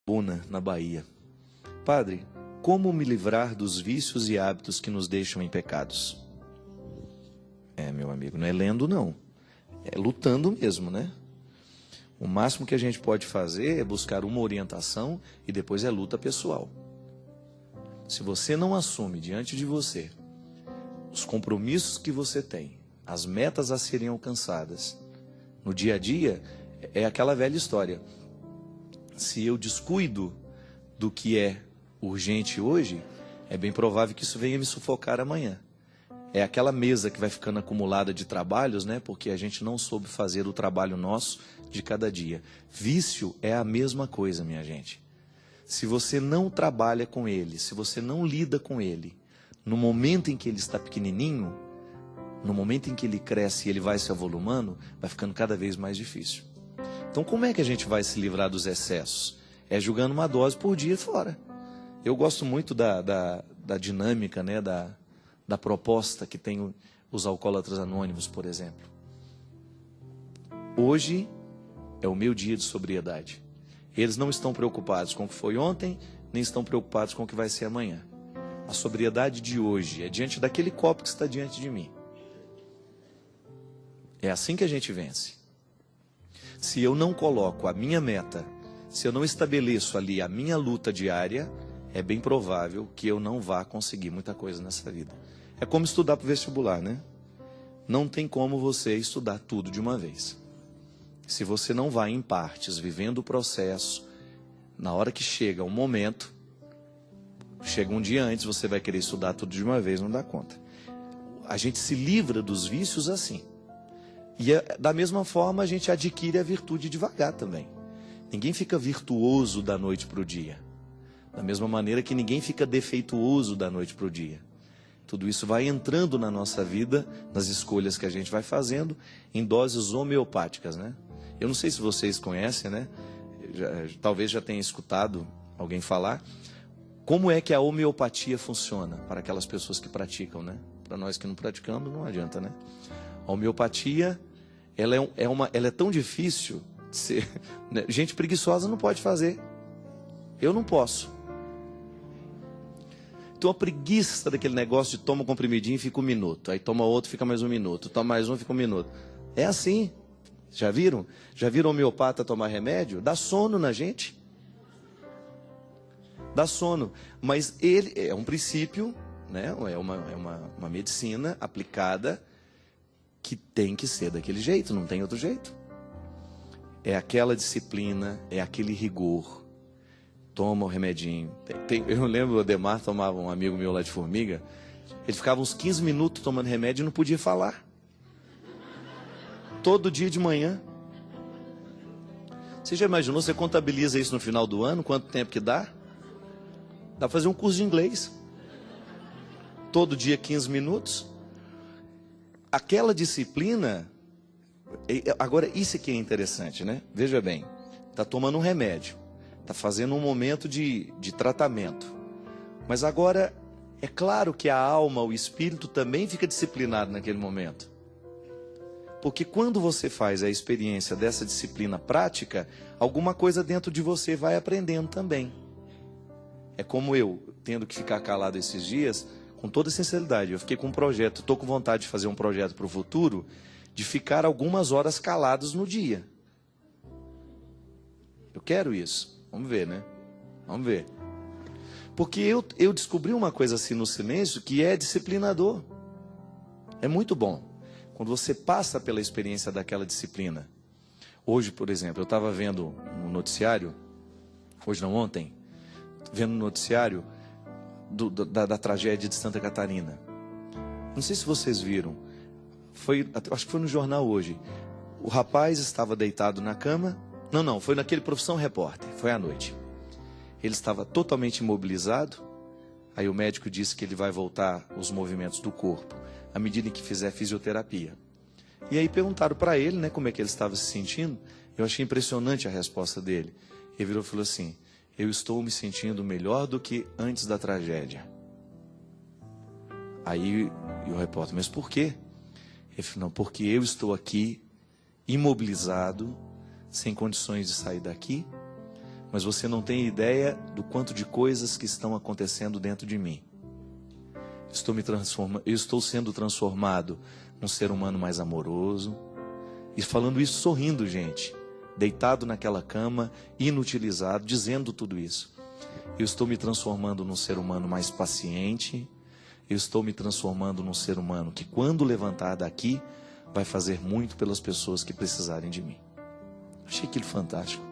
Una, na Bahia. Padre, como me livrar dos vícios e hábitos que nos deixam em pecados? Meu amigo, não é lendo não, é lutando mesmo, né? O máximo que a gente pode fazer é buscar uma orientação e depois é luta pessoal. Se você não assume diante de você os compromissos que você tem, as metas a serem alcançadas, no dia a dia, é aquela velha história. Se eu descuido do que é urgente hoje, é bem provável que isso venha me sufocar amanhã. É aquela mesa que vai ficando acumulada de trabalhos, né? Porque a gente não soube fazer o trabalho nosso de cada dia. Vício é a mesma coisa, minha gente. Se você não trabalha com ele, se você não lida com ele, no momento em que ele está pequenininho, no momento em que ele cresce e ele vai se avolumando, vai ficando cada vez mais difícil. Então, como é que a gente vai se livrar dos excessos? É jogando uma dose por dia fora. Eu gosto muito da dinâmica, né, da proposta que tem os alcoólatras anônimos, por exemplo. Hoje é o meu dia de sobriedade. Eles não estão preocupados com o que foi ontem, nem estão preocupados com o que vai ser amanhã. A sobriedade de hoje é diante daquele copo que está diante de mim. É assim que a gente vence. Se eu não coloco a minha meta, se eu não estabeleço ali a minha luta diária, é bem provável que eu não vá conseguir muita coisa nessa vida. É como estudar para o vestibular, né? Não tem como você estudar tudo de uma vez. Se você não vai em partes, vivendo o processo, na hora que chega um momento, chega um dia antes, você vai querer estudar tudo de uma vez, não dá conta. A gente se livra dos vícios assim. E da mesma forma a gente adquire a virtude devagar também. Ninguém fica virtuoso da noite para o dia. Da mesma maneira que ninguém fica defeituoso da noite para o dia. Tudo isso vai entrando na nossa vida, nas escolhas que a gente vai fazendo, em doses homeopáticas, né? Eu não sei se vocês conhecem, né? Talvez já tenham escutado alguém falar. Como é que a homeopatia funciona para aquelas pessoas que praticam, né? Para nós que não praticamos, não adianta, né? A homeopatia, ela é tão difícil de ser... Né? Gente preguiçosa não pode fazer. Eu não posso. Então a preguiça daquele negócio de toma um comprimidinho e fica um minuto. Aí toma outro, fica mais um minuto. Toma mais um, fica um minuto. É assim. Já viram? Já viram homeopata tomar remédio? Dá sono na gente. Dá sono. Mas ele é um princípio, né? É uma medicina aplicada que tem que ser daquele jeito, não tem outro jeito. É aquela disciplina, é aquele rigor. Toma o remedinho. Eu lembro, o Ademar tomava, um amigo meu lá de Formiga, ele ficava uns 15 minutos tomando remédio e não podia falar. Todo dia de manhã. Você já imaginou, você contabiliza isso no final do ano, quanto tempo que dá? Dá para fazer um curso de inglês. Todo dia 15 minutos. Aquela disciplina, agora isso aqui é interessante, né? Veja bem, está tomando um remédio, está fazendo um momento de tratamento. Mas agora, é claro que a alma, o espírito também fica disciplinado naquele momento. Porque quando você faz a experiência dessa disciplina prática, alguma coisa dentro de você vai aprendendo também. É como eu, tendo que ficar calado esses dias, com toda sinceridade, eu fiquei com um projeto, estou com vontade de fazer um projeto para o futuro, de ficar algumas horas calados no dia. Eu quero isso. Vamos ver, né? Vamos ver. Porque eu descobri uma coisa assim no silêncio que é disciplinador. É muito bom. Quando você passa pela experiência daquela disciplina. Hoje, por exemplo, eu estava vendo no noticiário, hoje não, ontem, vendo no noticiário da tragédia de Santa Catarina. Não sei se vocês viram. Acho que foi no jornal hoje. O rapaz estava deitado na cama. Não, foi naquele Profissão Repórter. Foi à noite. Ele estava totalmente imobilizado. Aí o médico disse que ele vai voltar os movimentos do corpo à medida em que fizer fisioterapia. E aí perguntaram para ele, né, como é que ele estava se sentindo. Eu achei impressionante a resposta dele. Ele virou e falou assim: eu estou me sentindo melhor do que antes da tragédia. Aí o repórter, mas por quê? Ele falou, não, porque eu estou aqui imobilizado, sem condições de sair daqui, mas você não tem ideia do quanto de coisas que estão acontecendo dentro de mim. Eu estou sendo transformado num ser humano mais amoroso. E falando isso sorrindo, gente. Deitado naquela cama, inutilizado, dizendo tudo isso. Eu estou me transformando num ser humano mais paciente. Eu estou me transformando num ser humano que, quando levantar daqui, vai fazer muito pelas pessoas que precisarem de mim. Achei aquilo fantástico,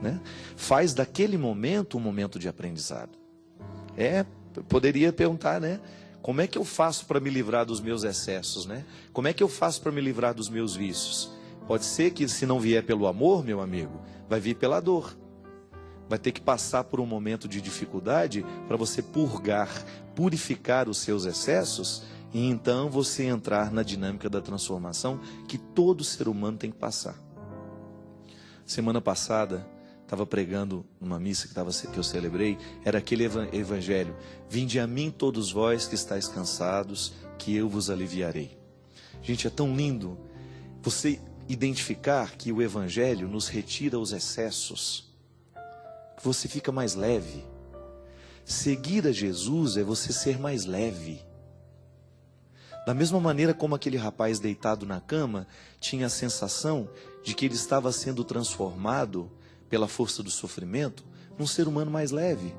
né? Faz daquele momento um momento de aprendizado. Poderia perguntar, né? Como é que eu faço para me livrar dos meus excessos, né? Como é que eu faço para me livrar dos meus vícios? Pode ser que, se não vier pelo amor, meu amigo, vai vir pela dor. Vai ter que passar por um momento de dificuldade para você purificar os seus excessos e então você entrar na dinâmica da transformação que todo ser humano tem que passar. Semana passada, estava pregando numa missa que eu celebrei, era aquele evangelho: vinde a mim todos vós que estáis cansados, que eu vos aliviarei. Gente, é tão lindo você identificar que o evangelho nos retira os excessos, que você fica mais leve. Seguir a Jesus é você ser mais leve. Da mesma maneira como aquele rapaz deitado na cama tinha a sensação de que ele estava sendo transformado pela força do sofrimento num ser humano mais leve.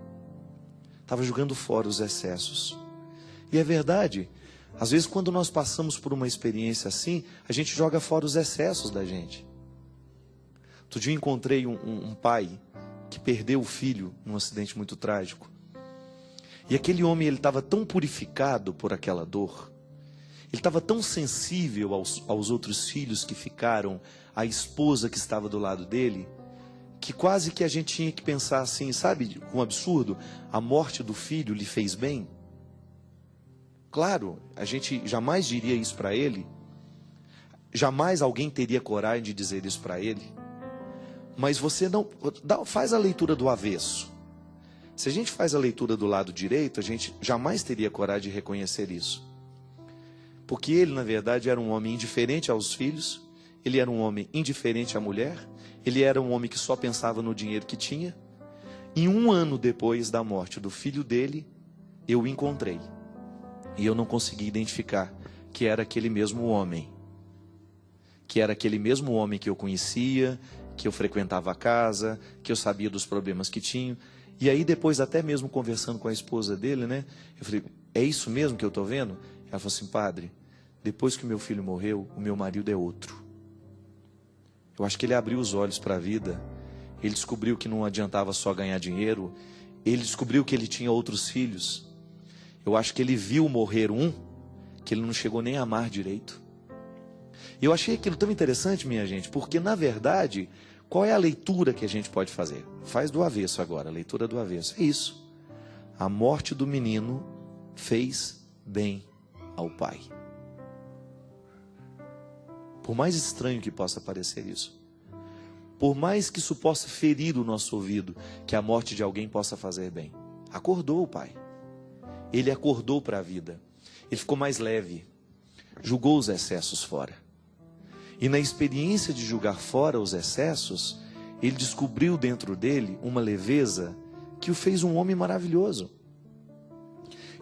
Estava jogando fora os excessos. E é verdade, às vezes quando nós passamos por uma experiência assim, a gente joga fora os excessos da gente. Outro dia eu encontrei um pai que perdeu o filho num acidente muito trágico. E aquele homem, ele estava tão purificado por aquela dor, ele estava tão sensível aos outros filhos que ficaram, à esposa que estava do lado dele, que quase que a gente tinha que pensar assim, sabe, um absurdo: a morte do filho lhe fez bem? Claro, a gente jamais diria isso para ele, jamais alguém teria coragem de dizer isso para ele, mas você não faz a leitura do avesso. Se a gente faz a leitura do lado direito, a gente jamais teria coragem de reconhecer isso. Porque ele, na verdade, era um homem indiferente aos filhos, ele era um homem indiferente à mulher, ele era um homem que só pensava no dinheiro que tinha. E 1 ano depois da morte do filho dele, eu o encontrei. E eu não consegui identificar que era aquele mesmo homem. Que era aquele mesmo homem que eu conhecia, que eu frequentava a casa, que eu sabia dos problemas que tinha. E aí depois, até mesmo conversando com a esposa dele, né? Eu falei: é isso mesmo que eu estou vendo? Ela falou assim: padre, depois que o meu filho morreu, o meu marido é outro. Eu acho que ele abriu os olhos para a vida. Ele descobriu que não adiantava só ganhar dinheiro. Ele descobriu que ele tinha outros filhos. Eu acho que ele viu morrer um, que ele não chegou nem a amar direito. E eu achei aquilo tão interessante, minha gente, porque na verdade, qual é a leitura que a gente pode fazer? Faz do avesso agora, a leitura do avesso. É isso. A morte do menino fez bem ao pai. Por mais estranho que possa parecer isso, por mais que isso possa ferir o nosso ouvido, que a morte de alguém possa fazer bem, acordou o pai. Ele acordou para a vida. Ele ficou mais leve, julgou os excessos fora. E na experiência de julgar fora os excessos, ele descobriu dentro dele uma leveza que o fez um homem maravilhoso.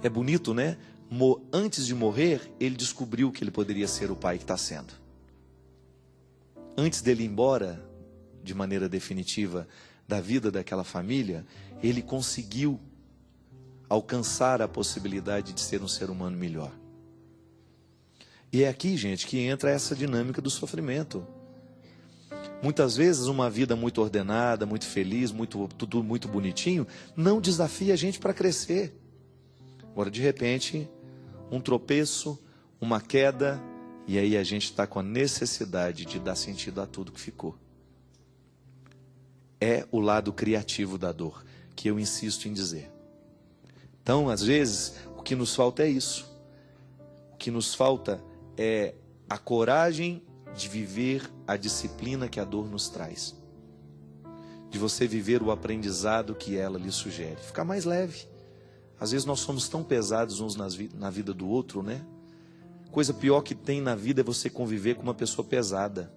É bonito, né? Antes de morrer, ele descobriu que ele poderia ser o pai que está sendo. Antes dele ir embora, de maneira definitiva, da vida daquela família, ele conseguiu alcançar a possibilidade de ser um ser humano melhor. E é aqui, gente, que entra essa dinâmica do sofrimento. Muitas vezes uma vida muito ordenada, muito feliz, tudo muito bonitinho, não desafia a gente para crescer. Agora, de repente, um tropeço, uma queda, e aí a gente está com a necessidade de dar sentido a tudo que ficou. É o lado criativo da dor, que eu insisto em dizer. Então, às vezes, o que nos falta é isso. O que nos falta é a coragem de viver a disciplina que a dor nos traz. De você viver o aprendizado que ela lhe sugere. Ficar mais leve. Às vezes nós somos tão pesados uns na vida do outro, né? Coisa pior que tem na vida é você conviver com uma pessoa pesada.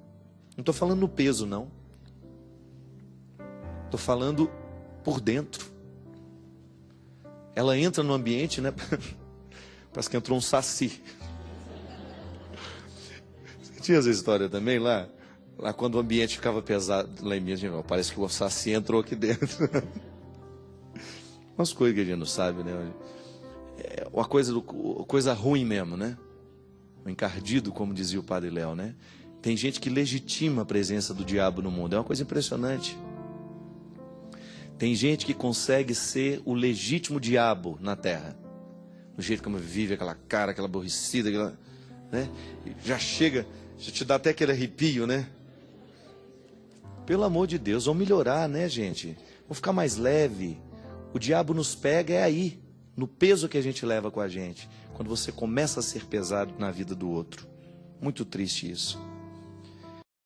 Não estou falando no peso, não. Estou falando por dentro. Ela entra no ambiente, né? Parece que entrou um saci. Você tinha essa história também lá? Lá quando o ambiente ficava pesado, lá em Minas, parece que o saci entrou aqui dentro. Umas coisas que a gente não sabe, né? É uma coisa ruim mesmo, né? O encardido, como dizia o Padre Léo, né? Tem gente que legitima a presença do diabo no mundo. É uma coisa impressionante. Tem gente que consegue ser o legítimo diabo na terra. Do jeito como vive, aquela cara, aquela aborrecida, aquela, né? Já chega, já te dá até aquele arrepio, né? Pelo amor de Deus, vamos melhorar, né, gente? Vamos ficar mais leve. O diabo nos pega aí, no peso que a gente leva com a gente. Quando você começa a ser pesado na vida do outro. Muito triste isso.